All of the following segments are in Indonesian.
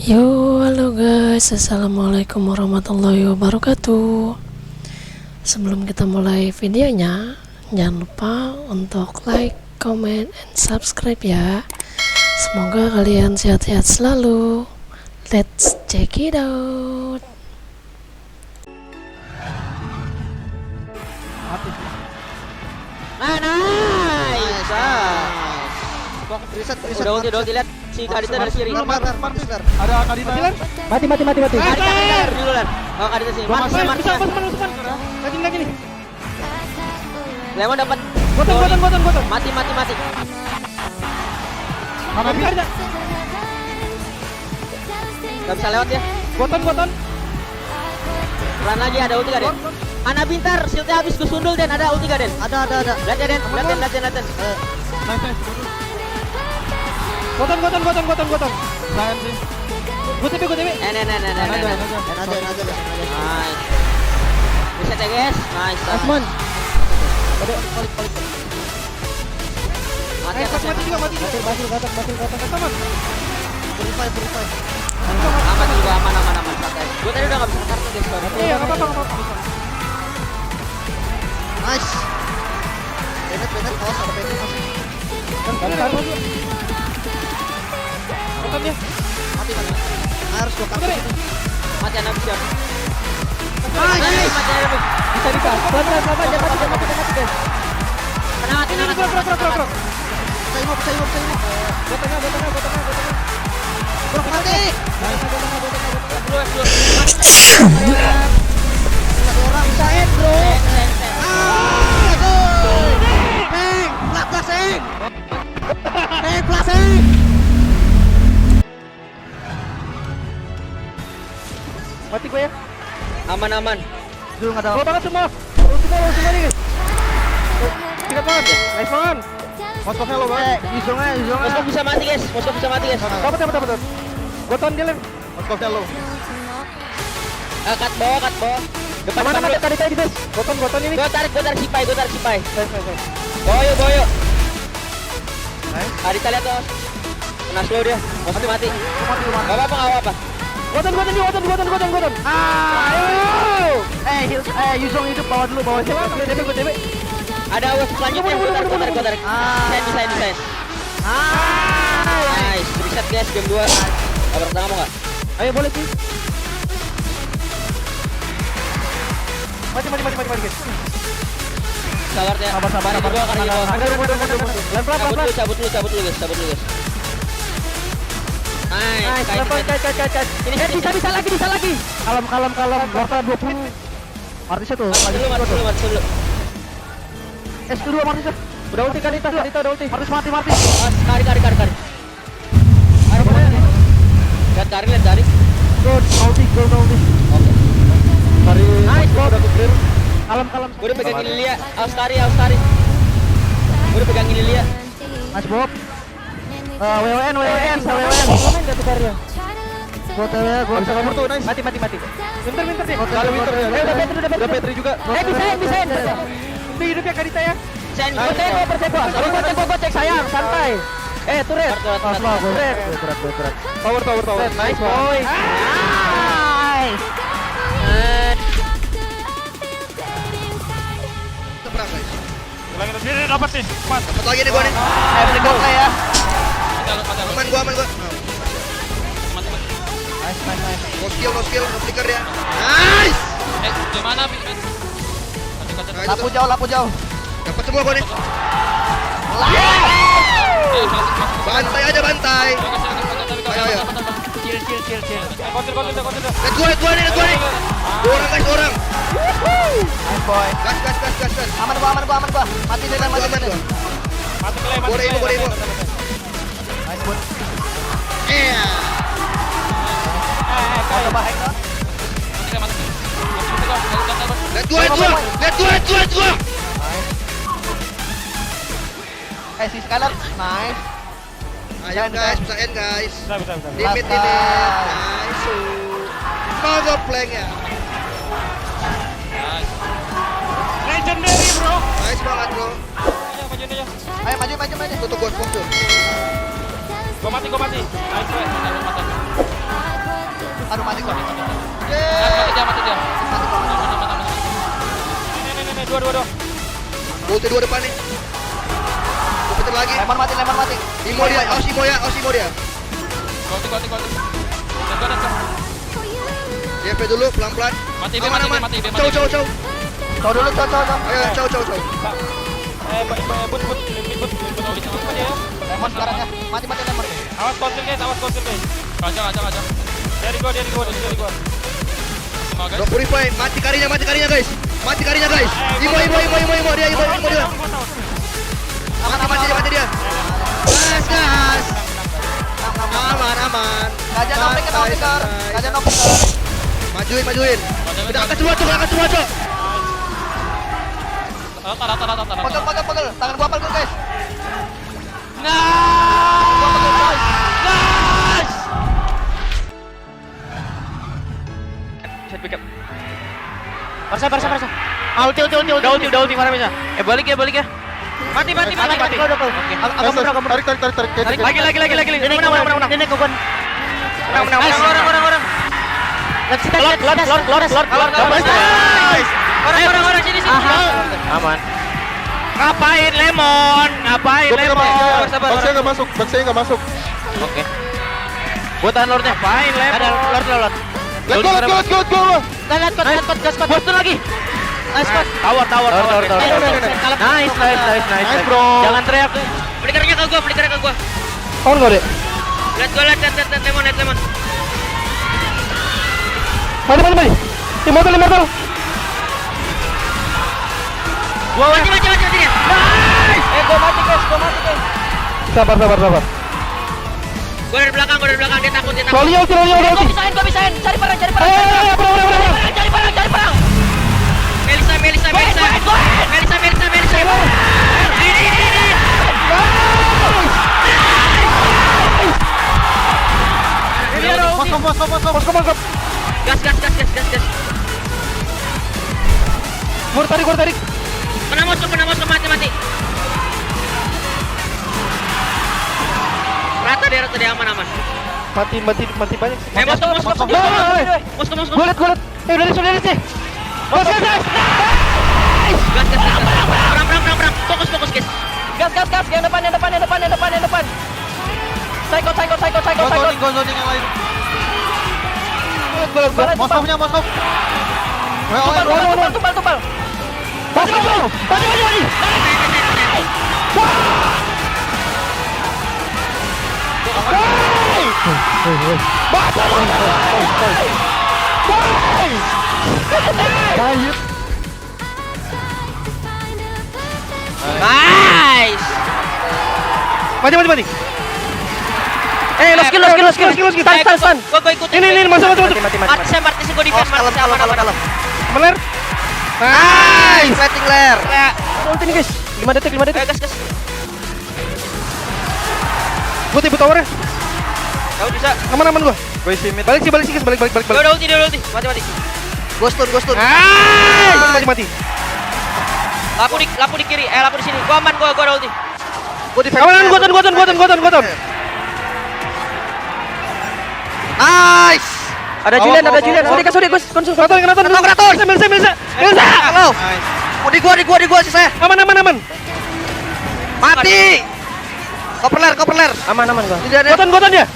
Yo, halo guys, assalamualaikum warahmatullahi wabarakatuh. Sebelum kita mulai videonya, jangan lupa untuk like, comment, and subscribe ya. Semoga kalian sehat-sehat selalu. Let's check it out. Nice. Reset. Udah dilihat si Kadita dari kiri. Ada Kadita. Mati. Kadita dulu lan. Oh Kadita sini. Mati. Lagi nih. Lemon dapat. Goton. Mati. Mana Kadita? Gak bisa lewat ya. Goton. Pelan lagi ada ulti gak Den? Ana pintar, shieldnya habis gue sundul Den. Ada ulti gak Den? Ada. Lihat ya Den. Lihat. Nice. Goton. Sayang sih. Gue TP. Nah. Nice. Reset ya guys. Nice. Asmon. Mati. Mati juga. Basil. Purify. Aman juga aman. Santai. Gue tadi udah gak bisa kartu guys. Iya, enggak apa-apa. Nice. Benet, awas ada Benet masih. Goton dia. Mati. Harus gua kartu. Mati Ana bisa. Nice. Mati Ana bisa. Bisa dikasih. Selamat, dia mati guys. Kena mati. Prok. Bisa imop. Gotongnya. Prok mati. Ada orang Said, bro. Plasing. Mati gue ya. Aman. Dulu enggak ada. Gol banget semua. Semua nih guys. Tiga banget. Nice banget. Moskownya lo bang. Izongnya. Moskov bisa mati guys. Dapat. Goton dia lem. Moskownya lo. Cut bawah. Depan Mana lu. tadi di base. Goton ini. Gue tarik sipai. Nice. Boyo. Nice. Kadita lihat tuh. Kena slow dia. Moskov mati. Gak apa-apa. Goton. Ayo. Yuzong hidup bawa TP. Ada awas selanjutnya. Gue tarik. Desain. Nice. Reset guys game 2. Kabar pertama mau gak? Ayo boleh sih. Mati guys. Sabar ya. Sabar. Pelan. Cabut dulu guys. Nice. Kait. Ini bisa lagi. Kalem. Warta 20. Martisnya tuh. Mati dulu. S2 Martisnya. Udah ulti Kadita udah ulti. Martis. Kari. Lihat kari. Good, ulti. Oke. Dari Nice, udah clear. Kalem. Gue udah pegangin Lilia. Austari. Gue udah pegangin Lilia. Nice Bob. WWN. Main gak tuh karya? Gua bisa kabur tuh, nice. Mati. Winter nih. Kalau Winter ya. Udah Petri juga. Bisa. Ini hidupnya Kadita ya. Sen. Gue cek sayang, santai. Turret. Turret. Tower. Nice boy. Nice. Perang guys. Ini dapat nih, Mas. Dapat lagi nih gua nih. Beli kota ya. Aman gua. Nice. No skill, no flicker ya. Nice. Di mana, Bin? Lapu jauh. Dapat semua gua nih. Bantai aja. Ayo. Chill. Lihat gua nih. Dua orang. Nice boy. Gas. Aman gua. Mati deh. Aman gua. Gua ada ibu. Nice boy. Iya. Coba hack no. Lihat gua. Si Skylar. Nice. Ayo guys, pesain guys. Bisa. Limit ini. Nice. Mau plank ya. Legendary, bro. Nice banget bro. Ayo, maju. Ayo maju. Tutup gua smoke tuh. Gua mati. Nice, Aduh mati gua. Mati dia. Mati gua. Nih, dua. Ulti 2 depan nih. Gua putar lagi. Lemon mati. Imo dia, aus Imo dia. Goti. Let's go. DP dulu pelan-pelan. Mati, Aman, mati, aman. mati. Cow. Cow dulu, cow. Ayo, cow. But. Lemon sekarang ya. Mati lemon. Awas konsil guys. Aja. Dari gua. Semua guys. Drop purify, mati karinya guys. Imo dia. Mati dia. Gas. Aman. Gajah no flicker. Majuin. Udah angkat semua, Cok. Rata. Pegel. Tangan gua pegel, guys. Set pick up. Barca. Udah ulti mana bisa? Balik ya. Mati. Tarik. Lagi. Menang. Ini kau Menang. Nice. Orang sini. Aman. Ngapain lemon? Sabar. Baksanya nggak masuk. Oke. Gua tahan lordnya. Ngapain lemon? Ada lord. Let's go. Gas. Boston lagi. Nice spot. Tower. Nice, bro. Jangan teriak. Flickernya ke gua. Kawan gak deh? Lihat lemon. Mati. Immortal. Mati dia. Gua mati guys. Sabar. Gua dari belakang dia takut. Loli ulti. Gua bisain. Cari perang. Cari perang. Melisa. Melisa. Ini. Masuk. Gas. Gua tarik. Kena musuh mati. Rata dia aman. Mati banyak. Musuh. Gua liat. Udah sih. Gas. Gas. Perang. Fokus guys. Gas. Yang depan. Psycho. Gua zoning yang lain. Musuhnya. Tupal. Maju. Nice. Mati. Lost kill. Stun. Gua ikutin. Ini masuk. Martis gua defense. Kalem. Meler. Nice, fighting lair. Ulti nih guys. 5 detik. Gas. Gua tipu towernya. Kau bisa. Aman gua. Gua isi mid. Balik sih guys. Balik. Dia udah ulti. Mati. Ghost stun. Mati. Lapu di kiri. Lapu di sini. Gua aman. Gua udah ulti. Gua di Kawanan gua. Nice. Ada Julian. Sorry, Gus. Kraton. Milsa. Halo. Di gua sih saya. Aman. Mati. Koperler. Aman gua. Goton dia.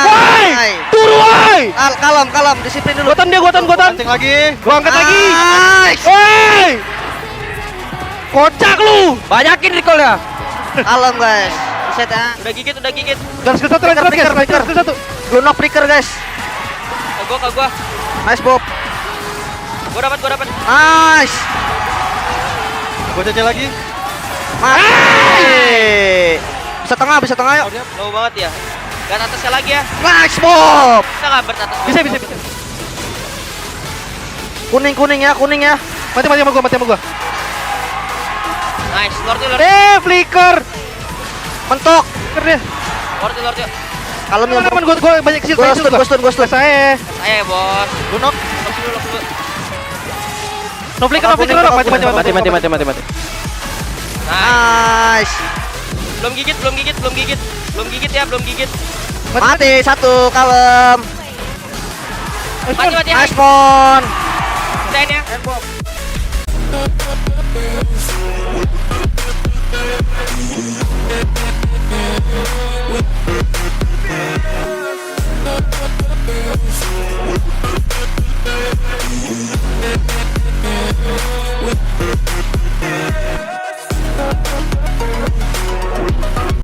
Woi. Turu woi. Kalem, disiplin dulu. Goton. Pancing lagi. Gua angkat lagi. Nice. Woi. Kocak lu. Banyakin recall ya. Kalem guys. Reset ya. Udah gigit. Gas ke satu. Gua knock flicker guys. Ke gua. Nice Bob. Gua dapat. Nice. Gua cecil lagi. Nice. Bisa tengah yuk. Low banget ya. Gas atasnya lagi ya. Nice Bob. Bisa enggak beratas? Bisa. Kuning ya. Mati sama gua. Nice. Lord. Flicker. Mentok. Flicker dia. Lord. Kalem ya. Aman gua banyak kill. Gua stun. Saya. Ayo, bos. Gunok. No flicker. Mati. Nice. Nice. Belum gigit ya. Mati satu, kalem. Mati. Ice Mon. Stand ya.